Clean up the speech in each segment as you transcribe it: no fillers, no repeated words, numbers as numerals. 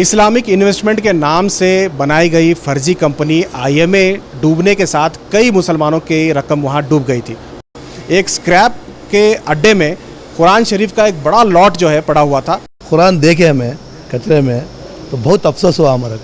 Islamic investment के नाम से बनाई गई फर्जी कंपनी आईएमए डूबने के साथ कई मुसलमानों की रकम वहां डूब गई थी। एक स्क्रैप के अड्डे में कुरान शरीफ का एक बड़ा लॉट जो है पड़ा हुआ था। कुरान देखे हमें कचरे में तो बहुत अफसोस हुआ हमारा।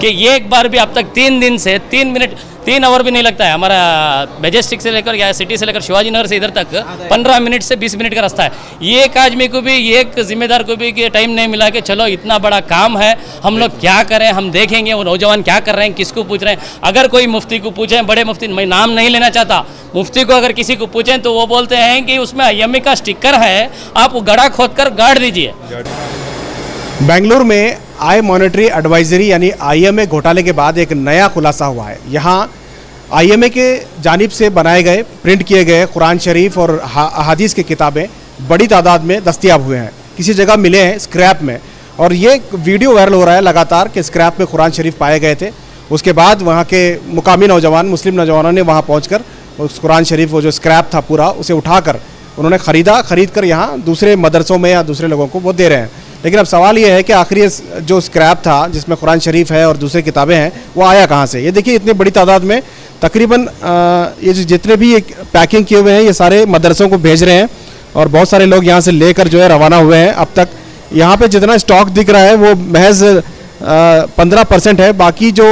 कि ये एक बार भी अब तक 3 दिन से 3 आवर भी नहीं लगता है। हमारा मेजेस्टिक से लेकर या सिटी से लेकर शिवाजी नगर से इधर तक 15 मिनट से 20 मिनट का रास्ता है। ये एक आदमी को भी, ये एक जिम्मेदार को भी कि टाइम नहीं मिला कि चलो इतना बड़ा काम है, हम लोग क्या करें, हम देखेंगे वो नौजवान क्या कर रहे हैं, किसको पूछ रहे हैं। अगर कोई मुफ्ती को पूछें, बड़े मुफ्ती, मैं नाम नहीं लेना चाहता, मुफ्ती को अगर किसी को पूछें तो वो बोलते हैं कि उसमें आईएमए का स्टिकर है, आप वो गड्ढा खोद कर गाड़ दीजिए। बेंगलुरु में आई मॉनेटरी एडवाइजरी यानी आईएमए घोटाले के बाद एक नया खुलासा हुआ है। यहाँ आईएमए के जानिब से बनाए गए, प्रिंट किए गए कुरान शरीफ और अहादीस की किताबें बड़ी तादाद में दस्तयाब हुए हैं, किसी जगह मिले हैं स्क्रैप में। और ये वीडियो वायरल हो रहा है लगातार कि स्क्रैप में कुरान शरीफ पाए गए थे। उसके बाद वहाँ के मुकामी नौजवान, मुस्लिम नौजवानों ने वहाँ पहुँचकर उस कुरान शरीफ, वो जो स्क्रैप था पूरा, उसे उठाकर उन्होंने खरीद कर यहाँ दूसरे मदरसों में या दूसरे लोगों को वो दे रहे हैं। लेकिन अब सवाल ये है कि आखिर जो स्क्रैप था जिसमें कुरान शरीफ है और दूसरी किताबें हैं, वो आया कहाँ से। ये देखिए इतनी बड़ी तादाद में तकरीबन ये जितने भी ये पैकिंग किए हुए हैं ये सारे मदरसों को भेज रहे हैं और बहुत सारे लोग यहाँ से लेकर जो है रवाना हुए हैं। अब तक यहाँ पे जितना स्टॉक दिख रहा है वो महज 15% है। बाकी जो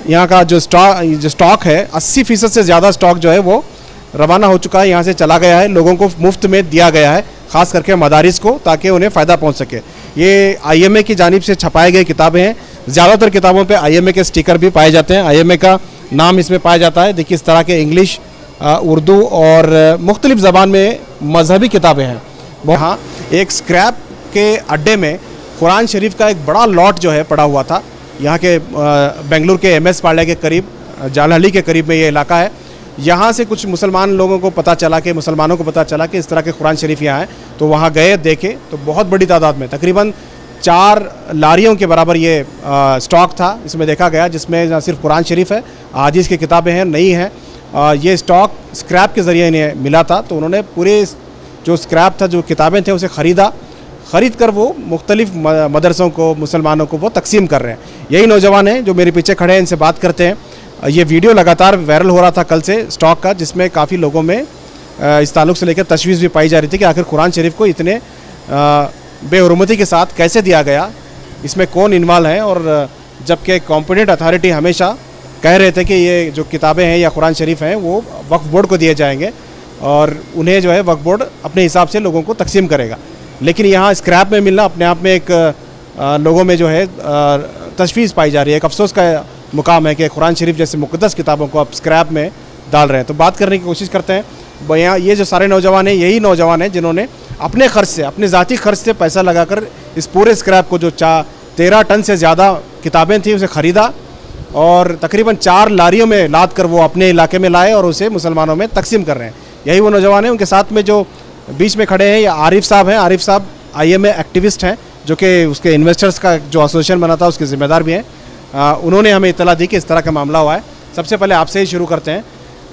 यहाँ का जो स्टॉक है 80% से ज़्यादा स्टॉक जो है वो रवाना हो चुका है, यहाँ से चला गया है, लोगों को मुफ्त में दिया गया है, ख़ास करके मदारिस को, ताकि उन्हें फ़ायदा पहुँच सके। ये आईएमए की जानिब से छपाई गई किताबें हैं। ज़्यादातर किताबों पे आईएमए के स्टिकर भी पाए जाते हैं, आईएमए का नाम इसमें पाया जाता है। देखिए इस तरह के इंग्लिश, उर्दू और मुख्तलिफ ज़बान में मजहबी किताबें हैं। वहाँ एक स्क्रैप के अड्डे में कुरान शरीफ का एक बड़ा लॉट जो है पड़ा हुआ था। यहाँ के बेंगलुरु के MS पार्ले के करीब, जालहली के करीब में ये इलाका है। यहाँ से कुछ मुसलमान लोगों को पता चला कि, मुसलमानों को पता चला कि इस तरह के कुरान शरीफ यहाँ हैं, तो वहाँ गए, देखे तो बहुत बड़ी तादाद में तकरीबन 4 लारियों के बराबर ये स्टॉक था। इसमें देखा गया, जिसमें न सिर्फ कुरान शरीफ है, अहादीस की किताबें हैं, नई हैं। ये स्टॉक स्क्रैप के ज़रिए इन्हें मिला था, तो उन्होंने पूरे जो स्क्रैप था, जो किताबें थे, उसे ख़रीद कर वो मुख्तलिफ मदरसों को, मुसलमानों को वो तकसीम कर रहे हैं। यही नौजवान हैं जो मेरे पीछे खड़े हैं, इनसे बात करते हैं। ये वीडियो लगातार वायरल हो रहा था कल से स्टॉक का, जिसमें काफ़ी लोगों में इस ताल्लुक़ से लेकर तशवीश भी पाई जा रही थी कि आखिर कुरान शरीफ को इतने बेहुरमती के साथ कैसे दिया गया, इसमें कौन इन्वॉल्व है। और जबकि कॉम्पिटेंट अथॉरिटी हमेशा कह रहे थे कि ये जो किताबें हैं या कुरान शरीफ हैं वो वक्फ बोर्ड को दिए जाएंगे और उन्हें जो है वक्फ बोर्ड अपने हिसाब से लोगों को तकसीम करेगा। लेकिन यहाँ स्क्रैप में मिलना अपने आप में एक लोगों में जो है तशवीश पाई जा रही है। एक अफसोस का मुकाम है कि कुरान शरीफ जैसे मुक़द्दस किताबों को आप स्क्रैप में डाल रहे हैं। तो बात करने की कोशिश करते हैं। यहाँ ये जो सारे नौजवान हैं, यही नौजवान हैं जिन्होंने अपने खर्च से, अपने ज़ाती खर्च से पैसा लगाकर इस पूरे स्क्रैप को, जो 13 टन से ज़्यादा किताबें थी, उसे ख़रीदा और तकरीबन 4 लारियों में लाद कर वो अपने इलाके में लाए और उसे मुसलमानों में तकसीम कर रहे हैं। यही वो नौजवान हैं। उनके साथ में जो बीच में खड़े हैं, ये आरिफ साहब हैं। आरिफ साहब आईएमए एक्टिविस्ट हैं, जो कि उसके इन्वेस्टर्स का जो एसोसिएशन बना था उसके ज़िम्मेदार भी हैं। उन्होंने हमें इत्तला दी कि इस तरह का मामला हुआ है। सबसे पहले आपसे ही शुरू करते हैं।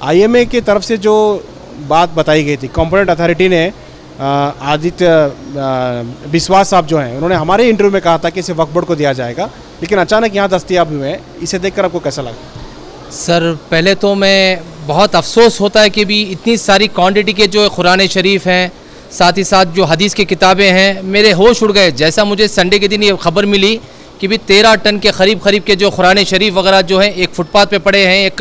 आईएमए की तरफ से जो बात बताई गई थी, कॉम्पिटेंट अथॉरिटी ने, आदित्य विश्वास साहब जो हैं, उन्होंने हमारे इंटरव्यू में कहा था कि इसे वक्फ बोर्ड को दिया जाएगा, लेकिन अचानक यहाँ दस्तयाब हुए हैं। इसे देखकर आपको कैसा लगा? सर, पहले तो मैं बहुत अफसोस होता है कि भी इतनी सारी क्वांटिटी के जो कुरान शरीफ हैं, साथ ही साथ जो हदीस की किताबें हैं, मेरे होश उड़ गए। जैसा मुझे संडे के दिन ये खबर मिली कि भी 13 टन के करीब के जो कुरान शरीफ वगैरह जो हैं एक फुटपाथ पे पड़े हैं, एक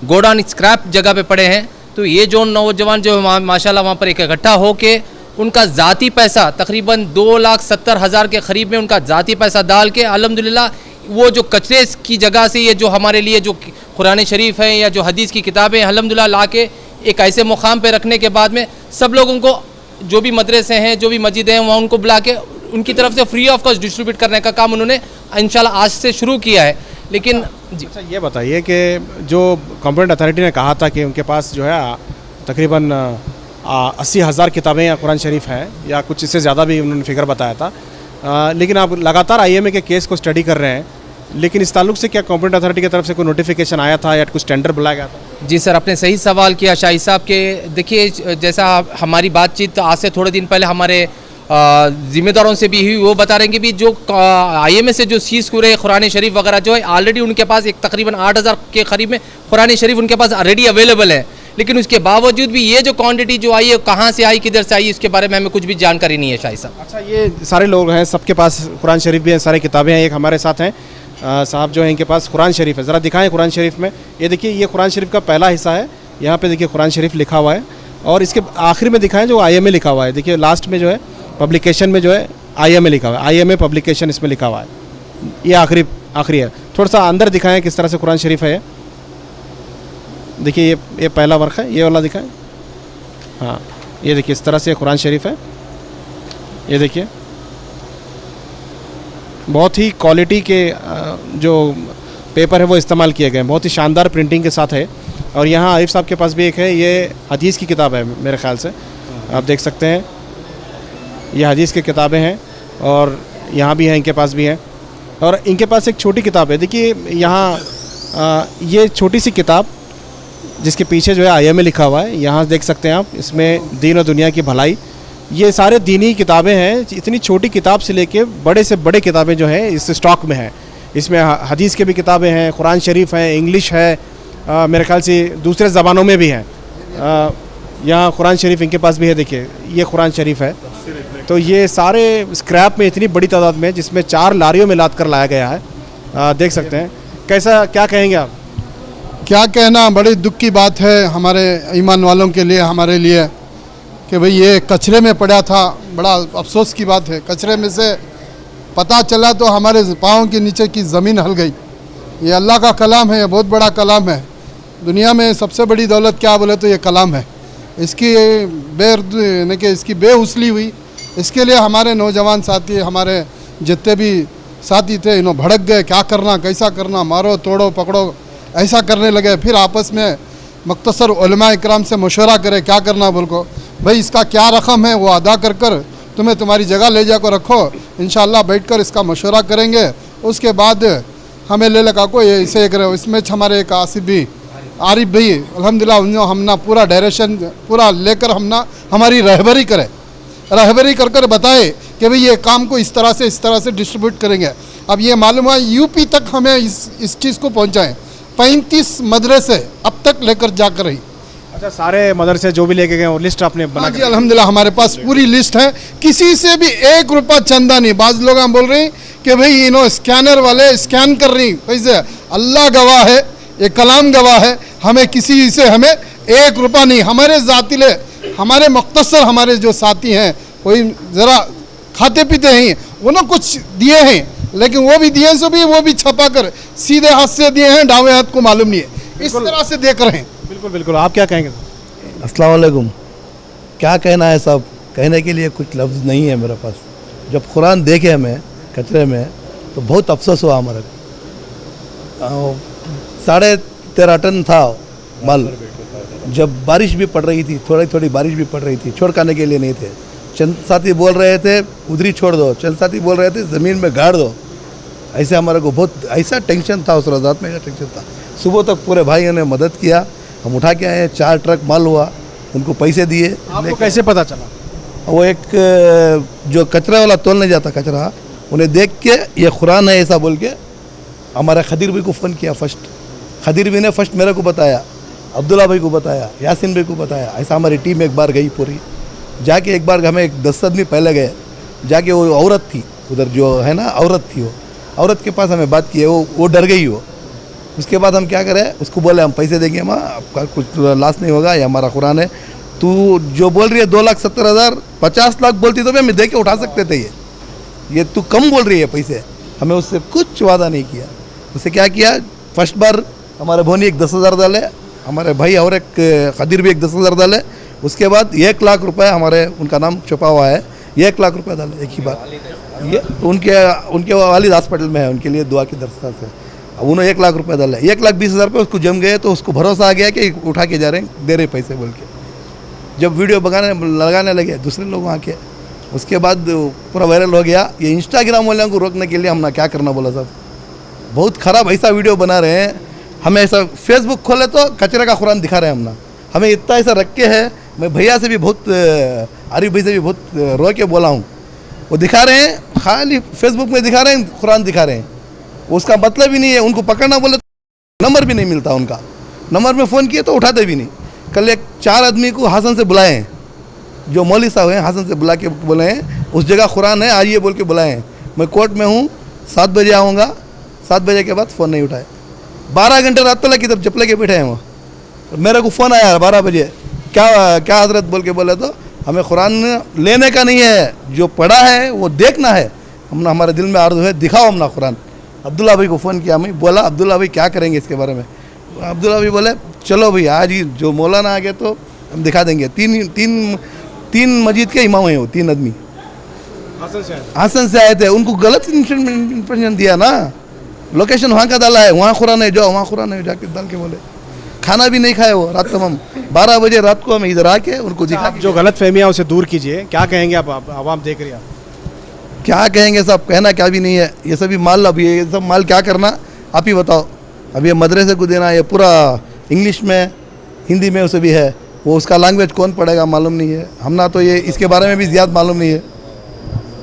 गोडाउन स्क्रैप जगह पे पड़े हैं। तो ये जो नौजवान जो माशाल्लाह वहाँ पर इकट्ठा हो के उनका ज़ाती पैसा तकरीबन 2,70,000 के करीब में उनका ज़ाती पैसा डाल के अल्हम्दुलिल्लाह वो जो कचरे की जगह से ये जो हमारे लिए जो कुरान शरीफ है या जो हदीस की किताबें अल्हम्दुलिल्लाह ला के एक ऐसे मुकाम पे रखने के बाद में सब लोगों को जो भी मदरसे हैं जो भी मस्जिदें हैं वहाँ उनको बुला के उनकी तरफ से फ्री ऑफ कॉस्ट डिस्ट्रीब्यूट करने का काम उन्होंने इंशाल्लाह आज से शुरू किया है। लेकिन जी अच्छा ये बताइए कि जो कॉम्पिटेंट अथॉरिटी ने कहा था कि उनके पास जो है तकरीबन 80,000 किताबें या कुरान शरीफ हैं या कुछ इससे ज़्यादा भी उन्होंने फिगर बताया था, लेकिन आप लगातार IMA के केस को स्टडी कर रहे हैं, लेकिन इस ताल्लुक से क्या कॉम्पिटेंट अथॉरिटी की तरफ से कोई नोटिफिकेशन आया था या कुछ टेंडर बुलाया गया था? जी सर, आपने सही सवाल किया शाही साहब के। देखिए जैसा हमारी बातचीत आज से थोड़े दिन पहले हमारे ज़िम्मेदारों से भी हुई, वो बता रहे हैं कि भी जो IMA से जो सीज़ हुए कुरान शरीफ वगैरह जो है ऑलरेडी उनके पास एक तकरीबन 8,000 के करीब में कुरान शरीफ उनके पास ऑलरेडी अवेलेबल है। लेकिन उसके बावजूद भी ये जो क्वांटिटी जो आई है कहाँ से आई, किधर से आई, इसके बारे में हमें कुछ भी जानकारी नहीं है शाही साहब। अच्छा ये सारे लोग हैं, सबके पास कुरान शरीफ भी हैं, सारी किताबें हैं। एक हमारे साथ हैं साहब जो है, इनके पास कुरान शरीफ है, ज़रा दिखाएं कुरान शरीफ में। ये देखिए ये कुरान शरीफ का पहला हिस्सा है, यहाँ पे देखिए कुरान शरीफ लिखा हुआ है, और इसके आखिर में दिखाएं जो IMA लिखा हुआ है। देखिए लास्ट में जो है पब्लिकेशन में जो है IMA लिखा हुआ है, IMA पब्लिकेशन इसमें लिखा हुआ है, ये आखिरी है। थोड़ा सा अंदर दिखाएं किस तरह से कुरान शरीफ है। देखिए ये पहला वर्क है, ये वाला दिखाएं। हाँ ये देखिए इस तरह से कुरान शरीफ है, ये देखिए बहुत ही क्वालिटी के जो पेपर है वो इस्तेमाल किए गए हैं, बहुत ही शानदार प्रिंटिंग के साथ है। और यहाँ आरिफ साहब के पास भी एक है, ये हदीस की किताब है मेरे ख्याल से, आप देख सकते हैं ये हदीस की किताबें हैं, और यहाँ भी हैं, इनके पास भी हैं। और इनके पास एक छोटी किताब है, देखिए यहाँ ये छोटी सी किताब जिसके पीछे जो है IMA लिखा हुआ है, यहाँ देख सकते हैं आप, इसमें दीन और दुनिया की भलाई, ये सारे दीनी किताबें हैं। इतनी छोटी किताब से लेके बड़े से बड़े किताबें जो हैं इस स्टॉक में हैं। इसमें हदीस के भी किताबें हैं, कुरान शरीफ हैं, इंग्लिश है, मेरे ख्याल से दूसरे ज़बानों में भी हैं। यहाँ कुरान शरीफ इनके पास भी है, देखिए ये कुरान शरीफ है। तो ये सारे स्क्रैप में इतनी बड़ी तादाद में, जिसमें 4 लारियों में लाद कर लाया गया है, देख सकते हैं। कैसा क्या कहेंगे आप? क्या कहना, बड़ी दुख की बात है हमारे ईमान वालों के लिए, हमारे लिए, कि भाई ये कचरे में पड़ा था। बड़ा अफसोस की बात है, कचरे में से पता चला तो हमारे पाँव के नीचे की ज़मीन हल गई। ये अल्लाह का कलाम है, ये बहुत बड़ा कलाम है। दुनिया में सबसे बड़ी दौलत क्या बोले तो ये कलाम है। इसकी इसकी बेउसली हुई, इसके लिए हमारे नौजवान साथी, हमारे जितने भी साथी थे, इन्हों भड़क गए, क्या करना, कैसा करना, मारो तोड़ो पकड़ो ऐसा करने लगे। फिर आपस में मुख्तसर उलमा इकराम से मशवरा करे क्या करना, बोल को भाई इसका क्या रकम है वो अदा कर कर तुम्हें तुम्हारी जगह ले जाकर रखो, इंशाअल्लाह बैठकर इसका मशवरा करेंगे, उसके बाद हमें ले लगा को ये इसे करे। इसमें हमारे एक आरिफ भाई अल्हम्दुलिल्लाह हमना पूरा डायरेक्शन पूरा लेकर हमना हमारी रहबरी कर कर बताए कि भाई ये काम को इस तरह से डिस्ट्रीब्यूट करेंगे। अब ये मालूम है UP तक हमें इस चीज़ को पहुँचाएँ। 35 मदरसे अब तक लेकर जाकर रही। अच्छा सारे मदरसे जो भी लेके गए वो लिस्ट आपने बना? जी अल्हम्दुलिल्लाह हमारे पास पूरी लिस्ट है, किसी से भी 1 रुपया चंदा नहीं। बाज़ लोग हम बोल रहे हैं कि भाई इन्हों स्कैनर वाले स्कैन कर रही, पैसे अल्लाह गवाह है, ये कलाम गवाह है, हमें किसी से हमें 1 रुपया नहीं। हमारे ज़ातिले हमारे मुख्तसर हमारे जो साथी हैं कोई ज़रा खाते पीते हैं, उन्होंने कुछ दिए हैं, लेकिन वो भी दिए सो भी वो भी छपा कर सीधे हाथ से दिए हैं, दावें हाथ को मालूम नहीं है, इस तरह से देख रहे हैं। बिल्कुल बिल्कुल, आप क्या कहेंगे? अस्सलाम वालेकुम। क्या कहना है साहब, कहने के लिए कुछ लफ्ज़ नहीं है मेरे पास। जब कुरान देखे हमें कचरे में तो बहुत अफसोस हुआ हमारा। 13.5 टन था माल। जब बारिश भी पड़ रही थी, थोड़ी थोड़ी बारिश भी पड़ रही थी, छोड़ खाने के लिए नहीं थे। चंद साथी बोल रहे थे उधरी छोड़ दो, चंद साथी बोल रहे थे ज़मीन में गाड़ दो। ऐसे हमारे को बहुत ऐसा टेंशन था, उस रात में टेंशन था। सुबह तक पूरे भाइयों ने मदद किया, हम उठा के आए। 4 ट्रक माल हुआ, उनको पैसे दिए। आपको कैसे पता चला? वो एक जो कचरा वाला तोलने जाता कचरा, उन्हें देख के ये कुरान है ऐसा बोल के हमारा खदीर भाई को फ़ोन किया। फर्स्ट खदीर भाई ने फर्स्ट मेरे को बताया, अब्दुल्ला भाई को बताया, यासिन भाई को बताया। ऐसा हमारी टीम एक बार गई पूरी जाके। एक बार हमें 10 आदमी पहले गए जाके, वो औरत थी उधर जो है ना, औरत थी, वो औरत के पास हमें बात की, वो डर गई। वो उसके बाद हम क्या करें, उसको बोले हम पैसे देंगे, माँ आपका कुछ लॉस नहीं होगा, ये हमारा कुरान है। तू जो बोल रही है 2,70,000 50 लाख बोलती तो हम दे के उठा सकते थे, ये तू कम बोल रही है पैसे। हमें उससे कुछ वादा नहीं किया। उससे क्या किया, फर्स्ट बार हमारे भोनी एक 10,000 डाले, हमारे भाई और एक खदीर भी एक 10,000 डाले। उसके बाद 1 लाख रुपए हमारे उनका नाम छुपा हुआ है, ये 1 लाख रुपया डाला एक ही बार। ये उनके वालिद हॉस्पिटल में है, उनके लिए दुआ की दरख्वास्त है। अब उन्होंने 1 लाख रुपया डाला, 1,20,000 रुपये उसको जम गए, तो उसको भरोसा आ गया कि उठा के जा रहे हैं, दे रहे पैसे बोल के। जब वीडियो लगाने लगे दूसरे लोग वहाँ के, उसके बाद पूरा वायरल हो गया। ये इंस्टाग्राम वालों को रोकने के लिए हमने क्या करना बोला साहब, बहुत ख़राब ऐसा वीडियो बना रहे हैं। हमें ऐसा फेसबुक खोले तो कचरे का कुरान दिखा रहे हैं हमने, हमें इतना ऐसा रख के है। मैं भैया से भी बहुत, आरिफ भाई से भी बहुत रो के बोला हूँ, वो दिखा रहे हैं खाली फेसबुक में दिखा रहे हैं, कुरान दिखा रहे हैं, उसका मतलब ही नहीं है। उनको पकड़ना बोले तो नंबर भी नहीं मिलता उनका, नंबर में फ़ोन किए तो उठाते भी नहीं। कल 4 आदमी को हसन से बुलाए हैं, जो मौलवी साहब हैं, हसन से बुला के बोले हैं उस जगह कुरान है, आइए बोल के बुलाए हैं। मैं कोर्ट में हूँ, 7 बजे आऊँगा, 7 बजे के बाद फ़ोन नहीं उठाए। 12 घंटे रात तक की तरफ चपले के बैठे हैं वो। मेरे को फ़ोन आया 12 बजे, क्या हजरत बोल के बोले, तो हमें कुरान लेने का नहीं है, जो पढ़ा है वो देखना है। हमने, हमारे दिल में आरज़ू है, दिखाओ हमने कुरान। अब्दुल्ला भाई को फ़ोन किया, मैं बोला अब्दुल्ला भाई क्या करेंगे इसके बारे में। अब्दुल्ला भाई बोले चलो भाई आज ही जो मौलाना आ गए तो हम दिखा देंगे। तीन मस्जिद के इमाम हैं वो, 3 आदमी हसन से आए थे, उनको गलत इंफॉर्मेशन दिया ना, लोकेशन वहाँ का डाला है, वहाँ कुरान है, जाओ वहाँ कुरान है, जाके डाल के बोले। खाना भी नहीं खाए वो रात तमाम, 12 बजे रात को हमें इधर आके उनको दिखा। आप जो गलत फहमियाँ उसे दूर कीजिए, क्या कहेंगे आप, आवाम देख रही है, क्या कहेंगे साहब, कहना क्या भी नहीं है। ये सभी माल, अब ये सब माल क्या करना आप ही बताओ। अब ये मदरसे को देना, ये पूरा इंग्लिश में हिंदी में उसे भी है, वो उसका लैंग्वेज कौन पढ़ेगा मालूम नहीं है। हमना तो ये इसके बारे में भी ज़्यादा मालूम नहीं है।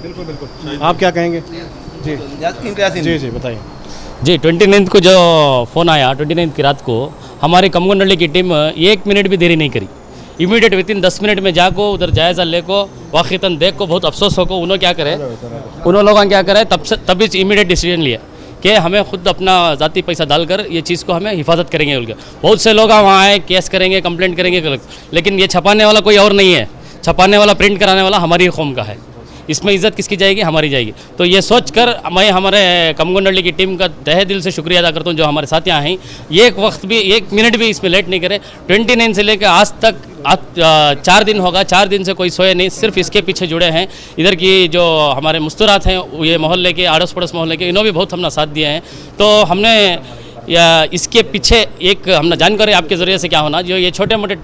बिल्कुल बिल्कुल, आप क्या कहेंगे? जी जी बताइए। जी 29 को जो फ़ोन आया, 29 की रात को हमारी कमगुंडली की टीम 1 मिनट भी देरी नहीं करी, इमीडिएट विथिन 10 मिनट में जाको उधर जायज़ा लेको वाक़ितन देख को बहुत अफसोस हो को उन्होंने क्या करे, उन लोगों क्या करे, तभी इमीडिएट डिसीजन लिया कि हमें खुद अपना ज़ाती पैसा डालकर ये चीज़ को हमें हिफाजत करेंगे बोल के। बहुत से लोग वहाँ आए, केस करेंगे, कंप्लेंट करेंगे, लेकिन ये छपाने वाला कोई और नहीं है, छपाने वाला, प्रिंट कराने वाला हमारी कौम का है। इसमें इज़्ज़त किसकी जाएगी? हमारी जाएगी। तो ये सोच कर मैं हमारे कमगुंडली की टीम का तहे दिल से शुक्रिया अदा करता हूँ, जो हमारे साथ यहाँ हैं, एक वक्त भी 1 मिनट भी इसमें लेट नहीं करे। 29 से लेकर आज तक 4 दिन होगा, 4 दिन से कोई सोए नहीं, सिर्फ इसके पीछे जुड़े हैं। इधर की जो हमारे मुस्तरात हैं, ये मोहल्ले के, आड़ोस पड़ोस मोहल्ले के, इन्होंने भी बहुत हमने साथ दिया है। तो हमने या इसके पीछे एक हमने जानकारी आपके ज़रिए से क्या होना, जो ये छोटे मोटे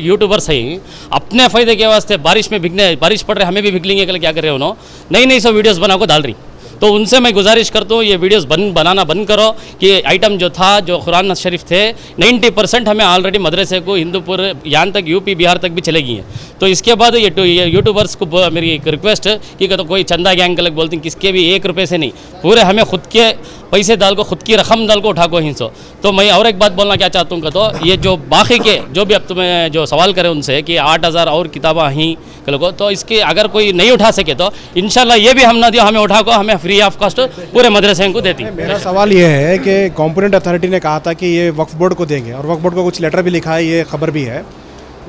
यूट्यूबर्स हैं, अपने फ़ायदे के वास्ते बारिश में भीगने, बारिश पड़ रहे हमें भी भीग लेंगे, कल क्या कर रहे हो उन्होंने नई सब वीडियोस बना को डाल रही। तो उनसे मैं गुजारिश करता हूँ ये वीडियोस बनाना बंद करो। कि आइटम जो था, जो कुरान शरीफ थे, 90% हमें ऑलरेडी मदरसे को हिंदूपुर यहाँ तक यूपी बिहार तक भी चले गई हैं। तो इसके बाद ये यूट्यूबर्स को मेरी एक रिक्वेस्ट है कि तो कोई चंदा गैंग अलग बोलती हैं, किसके भी 1 रुपये से नहीं, पूरे हमें खुद के पैसे डाल को, खुद की रकम डाल को उठा को हिंसो। तो मैं और एक बात बोलना क्या चाहता हूँ, तो ये जो बाकी के जो भी अब तुम्हें जो सवाल करें उनसे कि 8,000 और किताबें ही कल को, तो इसके अगर कोई नहीं उठा सके तो इंशाल्लाह ये भी हम ना दियो, हमें उठा को हमें फ्री ऑफ कॉस्ट पूरे मदरसे को देती। मेरा सवाल ये है कि कॉम्पोनेंट अथॉरिटी ने कहा था कि ये वक्फ बोर्ड को देंगे, और वक्फ बोर्ड को कुछ लेटर भी लिखा है, ये खबर भी है।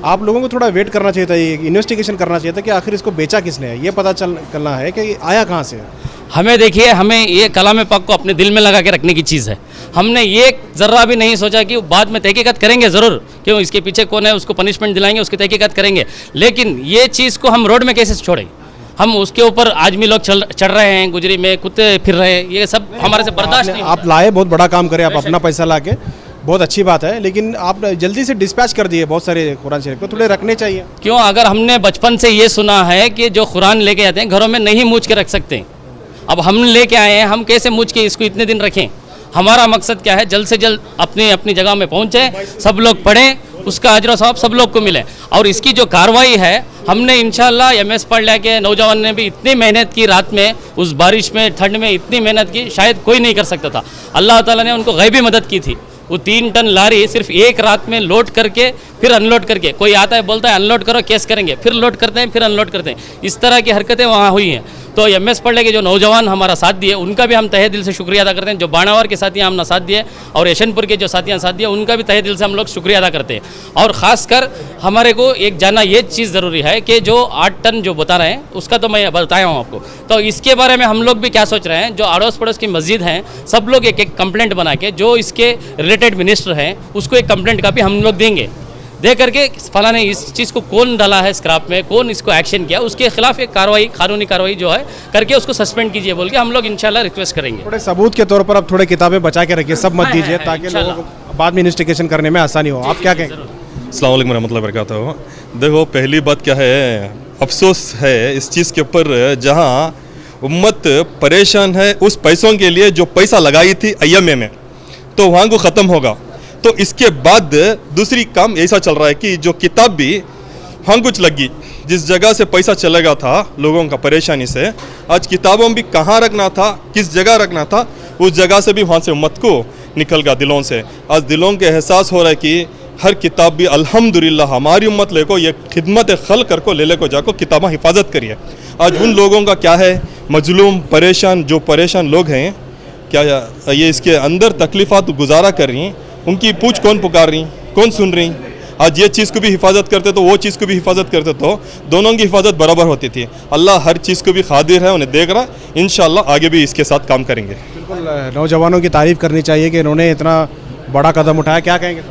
आप लोगों को थोड़ा वेट करना चाहिए था, ये इन्वेस्टिगेशन करना चाहिए था कि आखिर इसको बेचा किसने है, ये पता करना है कि आया कहाँ से है। हमें देखिए, हमें ये कलाम पाक को अपने दिल में लगा के रखने की चीज़ है। हमने ये ज़र्रा भी नहीं सोचा कि बाद में तहकीकात करेंगे, ज़रूर, क्यों इसके पीछे कौन है उसको पनिशमेंट दिलाएंगे, उसकी तहकीकात करेंगे, लेकिन ये चीज़ को हम रोड में कैसे छोड़ें? हम उसके ऊपर आदमी लोग चढ़ रहे हैं, गुजरी में कुत्ते फिर रहे हैं, ये सब हमारे से बर्दाश्त नहीं। आप लाए, बहुत बड़ा काम करें, आप अपना पैसा ला के, बहुत अच्छी बात है, लेकिन आप जल्दी से डिस्पैच कर दिए बहुत सारे कुरान शरीफ को, थोड़े रखने चाहिए। क्यों? अगर हमने बचपन से ये सुना है कि जो कुरान लेके आते हैं घरों में नहीं मूछ के रख सकते, अब हम लेके आए हैं, हम कैसे मूछ के इसको इतने दिन रखें? हमारा मकसद क्या है? जल्द से जल्द अपनी जगह में पहुँचे, सब लोग पढ़ें, उसका अजर सवाब सब लोग को मिले। और इसकी जो कार्रवाई है, हमने इंशाल्लाह MS पढ़ लिया के नौजवान ने भी इतनी मेहनत की, रात में उस बारिश में, ठंड में इतनी मेहनत की, शायद कोई नहीं कर सकता था। अल्लाह ताला ने उनको गैबी मदद की थी। वो 3 टन लारी सिर्फ एक रात में लोड करके फिर अनलोड करके, कोई आता है बोलता है अनलोड करो, केस करेंगे, फिर लोड करते हैं, फिर अनलोड करते हैं, इस तरह की हरकतें वहाँ हुई हैं। तो MS पढ़ के जो नौजवान हमारा साथ दिए, उनका भी हम तहे दिल से शुक्रिया अदा करते हैं। जो बाणावर के साथियाँ हमने साथ दिए और यशनपुर के जो साथियाँ साथ दिए, उनका भी तहे दिल से हम लोग शुक्रिया अदा करते हैं। और ख़ासकर हमारे को एक जाना ये चीज़ ज़रूरी है कि जो 8 टन जो बता रहे हैं, उसका तो मैं बताया हूँ आपको, तो इसके बारे में हम लोग भी क्या सोच रहे हैं, जो अड़ोस पड़ोस की मस्जिद हैं, सब लोग एक कंप्लेंट बना के, जो इसके रिलेटेड मिनिस्टर हैं उसको एक कंप्लेंट का भी हम लोग देंगे। दे करके फला ने इस चीज़ को कौन डाला है स्क्रैप में, कौन इसको एक्शन किया, उसके खिलाफ एक कार्रवाई, कानूनी कार्रवाई जो है करके उसको सस्पेंड कीजिए बोल के हम लोग इंशाल्लाह रिक्वेस्ट करेंगे। थोड़े सबूत के तौर पर अब थोड़े किताबें बचा के रखिए, सब मत दीजिए है, ताकि इंशाल्लाह। लोगों को बाद में इन्वेस्टिगेशन करने में आसानी हो। आप क्या कहेंगे? अस्सलाम वालेकुम रहमतुल्लाहि व बरकातहू। देखो पहली बात क्या है, अफसोस है इस चीज़ के ऊपर जहाँ उम्मत परेशान है उस पैसों के लिए जो पैसा लगाई थी IMA में, तो वहाँ को ख़त्म होगा। तो इसके बाद दूसरी काम ऐसा चल रहा है कि जो किताब भी वहाँ कुछ लगी, जिस जगह से पैसा चलेगा था लोगों का परेशानी से, आज किताबों भी कहाँ रखना था, किस जगह रखना था, उस जगह से भी वहाँ से उम्मत को निकल गया दिलों से। आज दिलों के एहसास हो रहा है कि हर किताब भी अल्हम्दुलिल्लाह हमारी उम्मत ले को ये खिदमत खल कर को ले को जाको किताबा हिफाजत करिए। आज उन लोगों का क्या है, मजलूम परेशान, जो परेशान लोग हैं, क्या ये इसके अंदर तकलीफ़ात गुजारा कर रही हैं, उनकी पूछ कौन पुकार रही, कौन सुन रही। आज ये चीज़ को भी हिफाजत करते तो वो चीज़ को भी हिफाजत करते तो दोनों की हिफाजत बराबर होती थी। अल्लाह हर चीज़ को भी कादिर है, उन्हें देख रहा, इंशाअल्लाह आगे भी इसके साथ काम करेंगे। बिल्कुल नौजवानों की तारीफ़ करनी चाहिए कि इन्होंने इतना बड़ा कदम उठाया। क्या कहेंगे?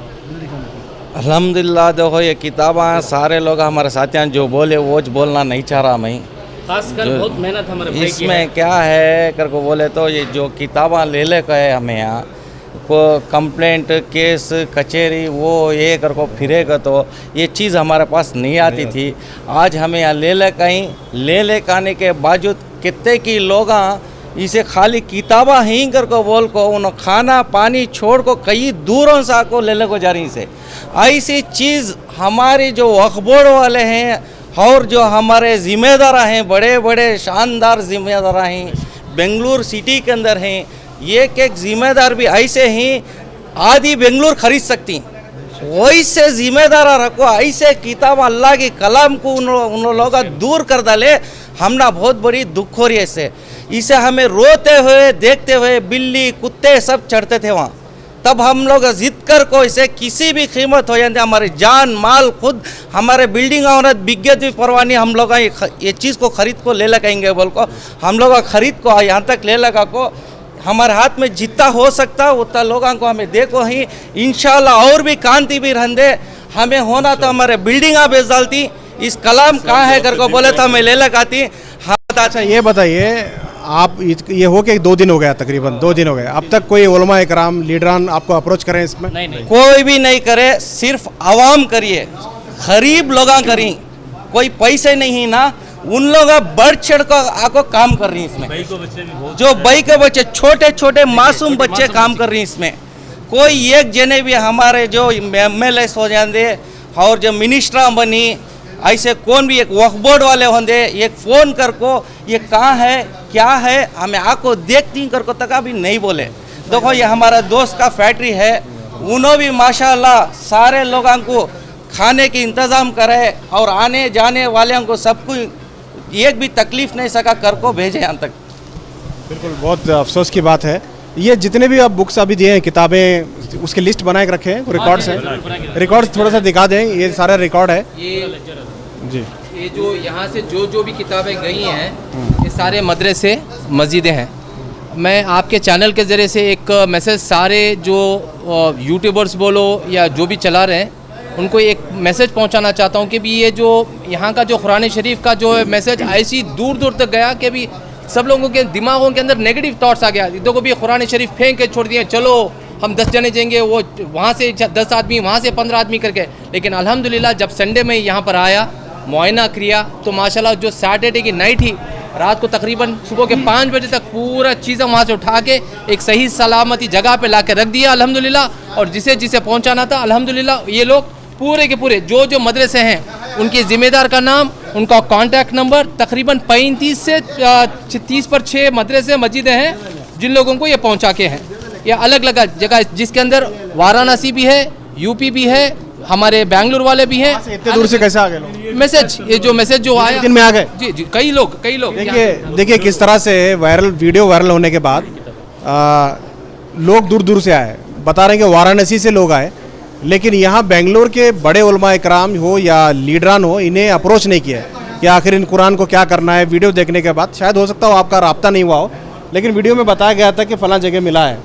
अल्हम्दुलिल्लाह देखो ये किताबें सारे लोग हमारे साथियाँ जो बोले वो बोलना नहीं चाह रहा मैं। खासकर बहुत मेहनत हमारे भाई की है। इसमें क्या है कर को बोले तो ये जो किताबें ले गए हमें यहाँ को कंप्लेंट केस कचहरी वो ये कर को फिरेगा तो ये चीज़ हमारे पास नहीं आती थी। आज हमें यहाँ ले आने के बावजूद कितने की लोग इसे खाली किताबा ही कर को बोल को उन्होंने खाना पानी छोड़ को कई दूरों से आको ले को जा रही से। ऐसी चीज़ हमारी जो अखबार वाले हैं और जो हमारे ज़िम्मेदार हैं, बड़े बड़े शानदार ज़िम्मेदार हैं, बेंगलुरु सिटी के अंदर हैं, एक ज़िम्मेदार भी ऐसे ही आधी बेंगलुरु खरीद सकती, वैसे ज़िम्मेदार रखो। ऐसे किताब अल्लाह की कलाम को उन लोग दूर कर डाले, हमना बहुत बड़ी दुख हो रही है इससे। इसे हमें रोते हुए देखते हुए बिल्ली कुत्ते सब चढ़ते थे वहाँ, तब हम लोग जिद कर को इसे किसी भी कीमत हो जाते, हमारी जान माल खुद हमारे बिल्डिंग औरत बिग्गत भी परवाह नहीं, हम लोग ये चीज़ को ख़रीद को ले लगाएंगे बोल को हम लोग ख़रीद को यहाँ तक ले लगा को हमारे हाथ में जितना हो सकता उतना लोगों को हमें देखो ही इंशाल्लाह और भी कांति भी रहने हमें होना तो हमारे बिल्डिंग बेच डालती। इस कलाम कहाँ है कर को बोले तो हमें ले लगाती। अच्छा ये बताइए, आप ये हो के 2 दिन हो गया, तकरीबन 2 दिन हो गए, अब तक कोई उलमा इकराम लीडरान आपको अप्रोच करें इसमें? नहीं कोई भी नहीं करे, सिर्फ आवाम करिए, गरीब लोग करी, कोई पैसे नहीं ना, उन लोग बढ़ चढ़ कर आको काम कर रही हैं इसमें। जो बई के बच्चे छोटे छोटे मासूम बच्चे काम कर रही हैं इसमें। कोई एक जने भी हमारे जो MLA हो जाते और जो मिनिस्टर बनी ऐसे कौन भी एक वक्फ बोर्ड वाले होंगे एक फ़ोन कर को ये कहाँ है क्या है हमें आको देखती कर को तक भी नहीं बोले। देखो ये हमारा दोस्त का फैक्ट्री है, उन्होंने भी माशाल्लाह सारे लोगों को खाने की इंतज़ाम करे और आने जाने वाले को सबको एक भी तकलीफ़ नहीं सका कर को भेजे यहाँ तक। बिल्कुल बहुत अफसोस की बात है। ये जितने भी आप बुक्स अभी दिए हैं, किताबें, उसकी लिस्ट बना के रखे हैं, रिकॉर्ड्स हैं, रिकॉर्ड्स थोड़ा सा दिखा दें, ये सारा रिकॉर्ड है जी। ये जो यहाँ से जो भी किताबें गई हैं ये सारे मदरसे मस्जिदें हैं। मैं आपके चैनल के ज़रिए से एक मैसेज सारे जो यूट्यूबर्स बोलो या जो भी चला रहे हैं उनको एक मैसेज पहुंचाना चाहता हूं कि भी ये जो यहाँ का जो कुरान शरीफ का जो मैसेज ऐसी दूर दूर तक गया कि भी सब लोगों के दिमागों के अंदर नेगेटिव थॉट्स आ गया। देखो भी कुरान शरीफ फेंक के छोड़ दिए, चलो हम 10 जने जाएंगे, वो वहाँ से 10 आदमी, वहाँ से 15 आदमी करके। लेकिन अल्हम्दुलिल्लाह जब संडे में यहाँ पर आया, मुआयना किया तो माशाल्लाह जो सैटरडे की नाइट ही रात को तकरीबन सुबह के 5 बजे तक पूरा चीज़ें वहाँ से उठा के एक सही सलामती जगह पे ला के रख दिया अल्हम्दुलिल्लाह। और जिसे जिसे पहुँचाना था अल्हम्दुलिल्लाह ये लोग पूरे के पूरे जो मदरसे हैं उनके ज़िम्मेदार का नाम, उनका कॉन्टैक्ट नंबर, तकरीबन 35 से 30 पर 6 मदरसे मस्जिदें हैं जिन लोगों को ये पहुँचा के हैं। या अलग अलग जगह जिसके अंदर वाराणसी भी है, यूपी भी है, हमारे बेंगलुरु वाले भी हैं। इतने दूर से कैसे आ गए लोग? मैसेज ये जो मैसेज जो आया दिन में आ गए जी जी, कई लोग देखिए किस तरह से वीडियो वायरल होने के बाद लोग दूर दूर से आए, बता रहे हैं कि वाराणसी से लोग आए, लेकिन यहाँ बेंगलोर के बड़े उलमा इकराम हो या लीडरान हो, इन्हें अप्रोच नहीं किया कि आखिर इन कुरान को क्या करना है। वीडियो देखने के बाद शायद हो सकता हो आपका राब्ता नहीं हुआ हो, लेकिन वीडियो में बताया गया था कि फ़लाँ जगह मिला है।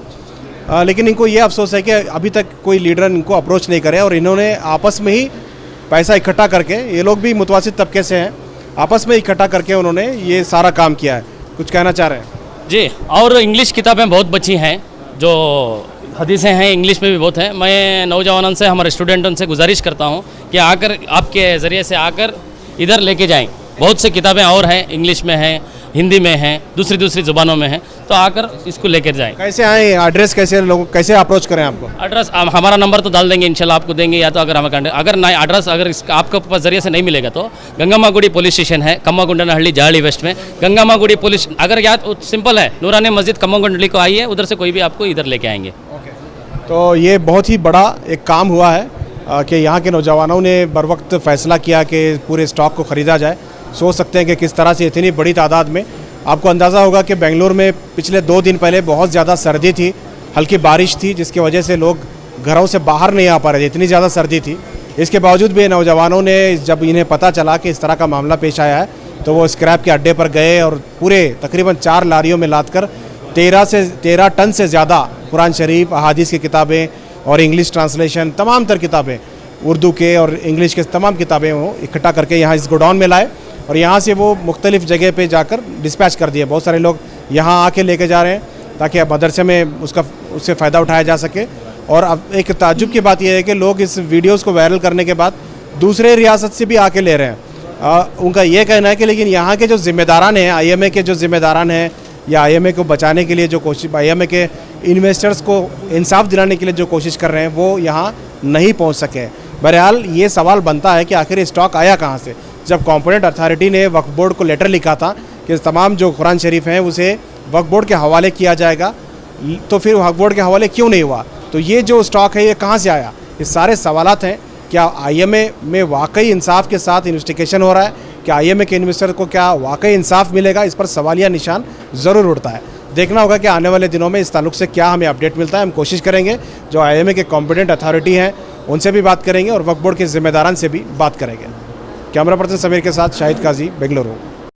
लेकिन इनको ये अफसोस है कि अभी तक कोई लीडर इनको अप्रोच नहीं करे और इन्होंने आपस में ही पैसा इकट्ठा करके, ये लोग भी मुतवासित तबके से हैं, आपस में इकट्ठा करके उन्होंने ये सारा काम किया है। कुछ कहना चाह रहे हैं? जी, और इंग्लिश किताबें बहुत बची हैं, जो हदीसें हैं इंग्लिश में भी बहुत हैं। मैं नौजवानों से, हमारे स्टूडेंटों से गुजारिश करता हूँ कि आकर आपके ज़रिए से आकर इधर लेके जाएं। बहुत सी किताबें और हैं, इंग्लिश में हैं, हिंदी में हैं, दूसरी ज़ुबानों में हैं, तो आकर इसको लेकर जाएं। कैसे आए, एड्रेस कैसे, लोग कैसे अप्रोच करें आपको? एड्रेस हमारा नंबर तो डाल देंगे इंशाल्लाह, आपको देंगे, या तो अगर हमें अगर ना एड्रेस अगर इसका आपके पास ज़रिए से नहीं मिलेगा तो गंगामागुड़ी पुलिस स्टेशन है, कम्मागुंडनहल्ली जाली वेस्ट में। गंगामागुड़ी पुलिस, अगर याद सिंपल है, नूरानी मस्जिद कम्मागुंडली को आइए, उधर से कोई भी आपको इधर लेके आएंगे। तो ये बहुत ही बड़ा एक काम हुआ है कि यहाँ के नौजवानों ने बर वक्त फ़ैसला किया कि पूरे स्टॉक को ख़रीदा जाए। सोच सकते हैं कि किस तरह से इतनी बड़ी तादाद में, आपको अंदाज़ा होगा कि बेंगलुरु में पिछले 2 दिन पहले बहुत ज़्यादा सर्दी थी, हल्की बारिश थी, जिसकी वजह से लोग घरों से बाहर नहीं आ पा रहे थे, इतनी ज़्यादा सर्दी थी। इसके बावजूद भी नौजवानों ने, जब इन्हें पता चला कि इस तरह का मामला पेश आया है, तो वो स्क्रैप के अड्डे पर गए और पूरे तकरीबन 4 लारियों में लाद कर 13 टन से ज़्यादा कुरान शरीफ, अहादीस की किताबें और इंग्लिश ट्रांसलेशन, तमाम तर किताबें, उर्दू के और इंग्लिश के तमाम किताबें वो इकट्ठा करके यहाँ इस गोडाउन में लाए और यहाँ से वो मुख्तलिफ़ जगह पे जाकर डिस्पैच कर दिए। बहुत सारे लोग यहाँ आके लेके जा रहे हैं ताकि मदरसे में उससे फ़ायदा उठाया जा सके। और अब एक ताज्जुब की बात यह है कि लोग इस वीडियोज़ को वायरल करने के बाद दूसरे रियासत से भी आके ले रहे हैं। उनका ये कहना है कि लेकिन यहाँ के जो ज़िम्मेदारान हैं, IMA के जो ज़िम्मेदारान हैं, या IMA को बचाने के लिए जो कोशिश, IMA के इन्वेस्टर्स को इंसाफ दिलाने के लिए जो कोशिश कर रहे हैं, वो यहाँ नहीं पहुँच सके। बहरहाल ये सवाल बनता है कि आखिर स्टॉक आया कहाँ से। जब कॉम्पोनेंट अथॉरिटी ने वक्फ बोर्ड को लेटर लिखा था कि तमाम जो कुरान शरीफ हैं उसे वक्फ बोर्ड के हवाले किया जाएगा, तो फिर वक्फ बोर्ड के हवाले क्यों नहीं हुआ? तो ये जो स्टॉक है ये कहाँ से आया? ये सारे सवालात हैं। क्या IMA में वाकई इंसाफ के साथ इन्वेस्टिगेशन हो रहा है? क्या IMA के इन्वेस्टर को क्या वाकई इंसाफ मिलेगा? इस पर सवालिया निशान ज़रूर उठता है। देखना होगा कि आने वाले दिनों में इस ताल्लुक से क्या हमें अपडेट मिलता है। हम कोशिश करेंगे जो IMA के कॉम्पिटेंट अथॉरिटी हैं उनसे भी बात करेंगे और वक्फ बोर्ड के ज़िम्मेदारान से भी बात करेंगे। कैमरा पर्सन समीर के साथ शाहिद काजी, बेंगलुरु।